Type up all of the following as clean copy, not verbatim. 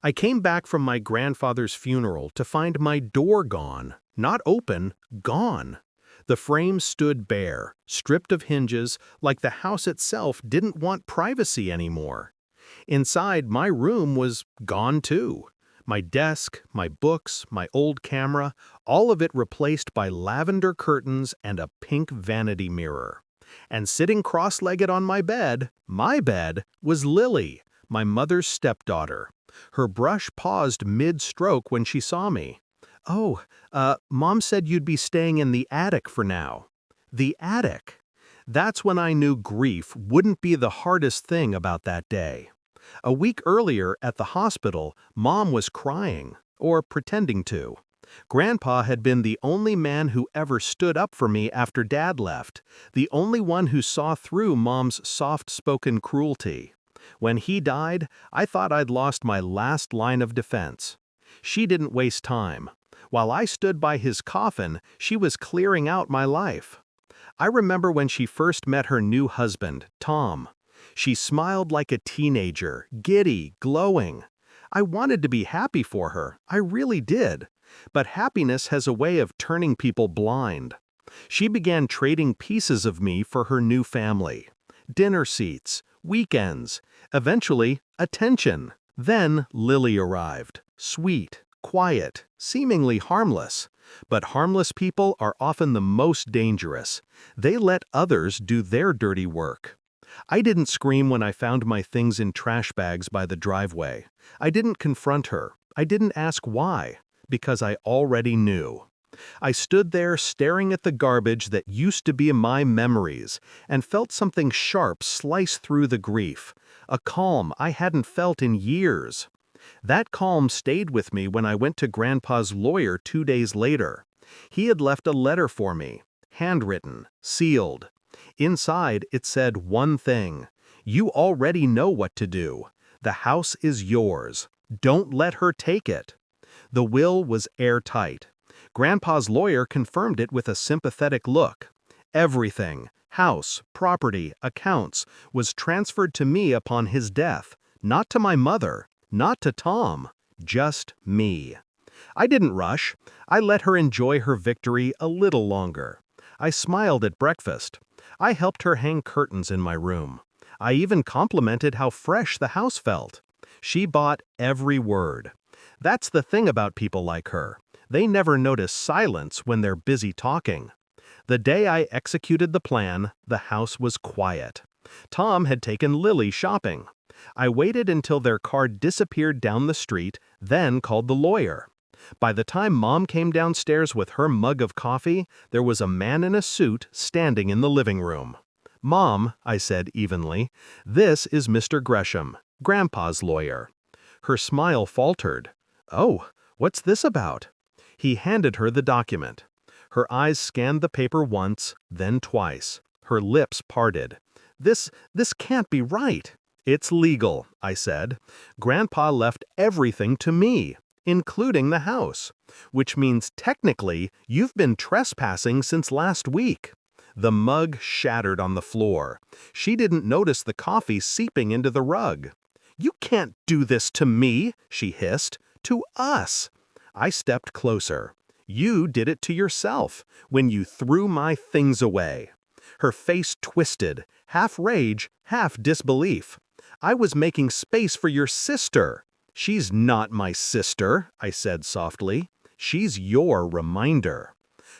I came back from my grandfather's funeral to find my door gone. Not open, gone. The frame stood bare, stripped of hinges, like the house itself didn't want privacy anymore. Inside, my room was gone too. My desk, my books, my old camera, all of it replaced by lavender curtains and a pink vanity mirror. And sitting cross-legged on my bed, was Lily, my mother's stepdaughter. Her brush paused mid-stroke when she saw me. "Oh, Mom said you'd be staying in the attic for now." The attic. That's when I knew grief wouldn't be the hardest thing about that day. A week earlier at the hospital, Mom was crying, or pretending to. Grandpa had been the only man who ever stood up for me after Dad left, the only one who saw through Mom's soft-spoken cruelty. When he died, I thought I'd lost my last line of defense. She didn't waste time. While I stood by his coffin, she was clearing out my life. I remember when she first met her new husband, Tom. She smiled like a teenager, giddy, glowing. I wanted to be happy for her, I really did. But happiness has a way of turning people blind. She began trading pieces of me for her new family. Dinner seats, weekends, eventually, attention. Then Lily arrived, sweet, quiet, seemingly harmless. But harmless people are often the most dangerous. They let others do their dirty work. I didn't scream when I found my things in trash bags by the driveway. I didn't confront her. I didn't ask why, because I already knew. I stood there staring at the garbage that used to be my memories and felt something sharp slice through the grief, a calm I hadn't felt in years. That calm stayed with me when I went to Grandpa's lawyer 2 days later. He had left a letter for me, handwritten, sealed. Inside, it said one thing: "You already know what to do. The house is yours. Don't let her take it." The will was airtight. Grandpa's lawyer confirmed it with a sympathetic look. Everything, house, property, accounts, was transferred to me upon his death, not to my mother, not to Tom, just me. I didn't rush. I let her enjoy her victory a little longer. I smiled at breakfast. I helped her hang curtains in my room. I even complimented how fresh the house felt. She bought every word. That's the thing about people like her. They never notice silence when they're busy talking. The day I executed the plan, the house was quiet. Tom had taken Lily shopping. I waited until their car disappeared down the street, then called the lawyer. By the time Mom came downstairs with her mug of coffee, there was a man in a suit standing in the living room. "Mom," I said evenly, "this is Mr. Gresham, Grandpa's lawyer." Her smile faltered. "Oh, what's this about?" He handed her the document. Her eyes scanned the paper once, then twice. Her lips parted. This can't be right." "It's legal," I said. "Grandpa left everything to me, including the house, which means technically you've been trespassing since last week." The mug shattered on the floor. She didn't notice the coffee seeping into the rug. "You can't do this to me," she hissed. "To us." I stepped closer. "You did it to yourself when you threw my things away." Her face twisted, half rage, half disbelief. "I was making space for your sister." "She's not my sister," I said softly. "She's your reminder."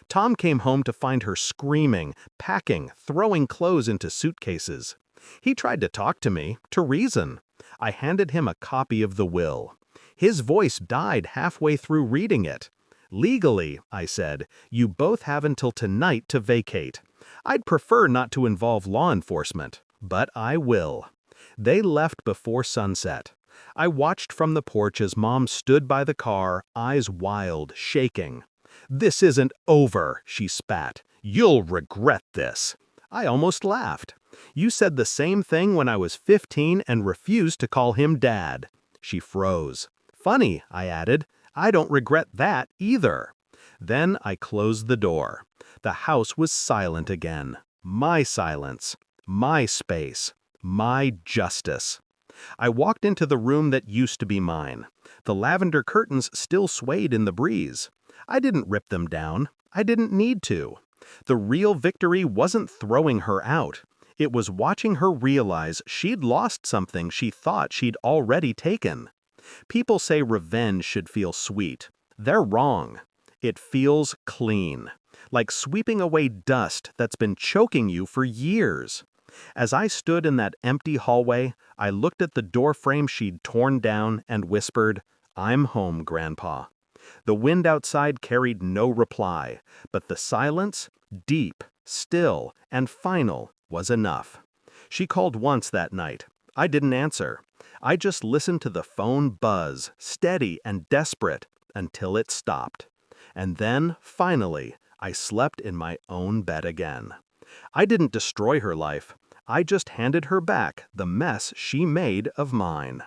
Tom came home to find her screaming, packing, throwing clothes into suitcases. He tried to talk to me, to reason. I handed him a copy of the will. His voice died halfway through reading it. "Legally," I said, "you both have until tonight to vacate. I'd prefer not to involve law enforcement, but I will." They left before sunset. I watched from the porch as Mom stood by the car, eyes wild, shaking. "This isn't over," she spat. "You'll regret this." I almost laughed. "You said the same thing when I was 15 and refused to call him Dad." She froze. "Funny," I added. "I don't regret that either." Then I closed the door. The house was silent again. My silence. My space. My justice. I walked into the room that used to be mine. The lavender curtains still swayed in the breeze. I didn't rip them down. I didn't need to. The real victory wasn't throwing her out. It was watching her realize she'd lost something she thought she'd already taken. People say revenge should feel sweet. They're wrong. It feels clean, like sweeping away dust that's been choking you for years. As I stood in that empty hallway, I looked at the doorframe she'd torn down and whispered, "I'm home, Grandpa." The wind outside carried no reply, but the silence, deep, still, and final, was enough. She called once that night. I didn't answer. I just listened to the phone buzz, steady and desperate, until it stopped. And then, finally, I slept in my own bed again. I didn't destroy her life. I just handed her back the mess she made of mine.